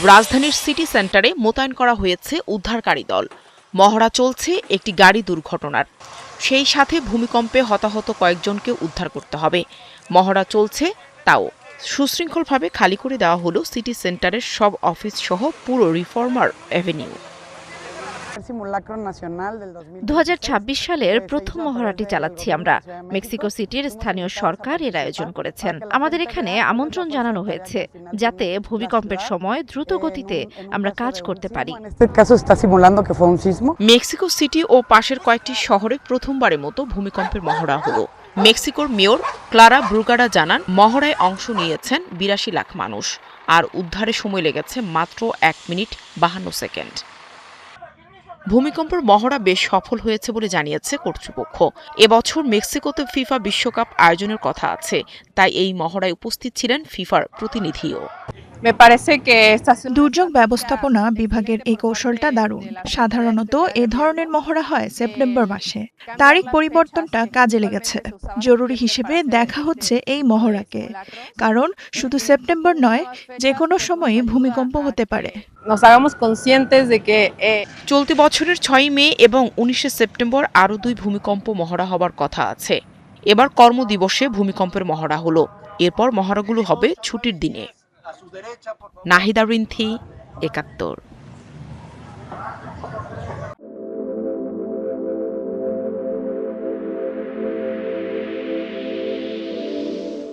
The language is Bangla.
রাজধানীর সিটি সেন্টারে মোতায়েন করা হয়েছে উদ্ধারকারী দল। মহড়া চলছে একটি গাড়ি দুর্ঘটনার, সেই সাথে ভূমিকম্পে হতাহত কয়েকজনকে উদ্ধার করতে হবে। মহড়া চলছে, তাও সুশৃঙ্খলভাবে খালি করে দেওয়া হলো সিটি সেন্টারের সব অফিস সহ পুরো রিফর্মার এভিনিউ। 2026 সালের প্রথম মহড়াটি চালাচ্ছি আমরা। মেক্সিকো সিটির স্থানীয় সরকার এর আয়োজন করেছেন। আমাদের এখানে আমন্ত্রণ জানানো হয়েছে যাতে ভূমিকম্পের সময় দ্রুত গতিতে আমরা কাজ করতে পারি। মেক্সিকো সিটি ও পাশের কয়েকটি শহরে প্রথমবারের মতো ভূমিকম্পের মহড়া হলো। মেক্সিকোর মেয়র ক্লারা ব্রুগাডা জানান, মহড়ায় অংশ নিয়েছেন 82 লাখ মানুষ, আর উদ্ধারে সময় লেগেছে মাত্র 1 মিনিট 52 সেকেন্ড। ভূমিকম্পের মহড়া বেশ সফল হয়েছে বলে জানিয়েছে কর্তৃপক্ষ। এবছর মেক্সিকোতে ফিফা বিশ্বকাপ আয়োজনের কথা আছে, তাই এই মহড়ায় উপস্থিত ছিলেন ফিফার প্রতিনিধিও। দুর্যোগ ব্যবস্থাপনা বিভাগের এই কৌশলটা দারুণ। সাধারণত এ ধরনের মহড়া হয় সেপ্টেম্বর মাসে। তারিখ পরিবর্তনটা কাজে লেগেছে। জরুরি হিসেবে দেখা হচ্ছে এই মহড়াকে, কারণ শুধু সেপ্টেম্বর নয়, যে কোনো সময়ই ভূমিকম্প হতে পারে। চলতি বছরের 6 মে এবং 19 সেপ্টেম্বর আরও 2 ভূমিকম্প মহড়া হবার কথা আছে। এবার কর্মদিবসে ভূমিকম্পের মহড়া হলো, এরপর মহড়াগুলো হবে ছুটির দিনে। নাহিদা রিন্থি, 71।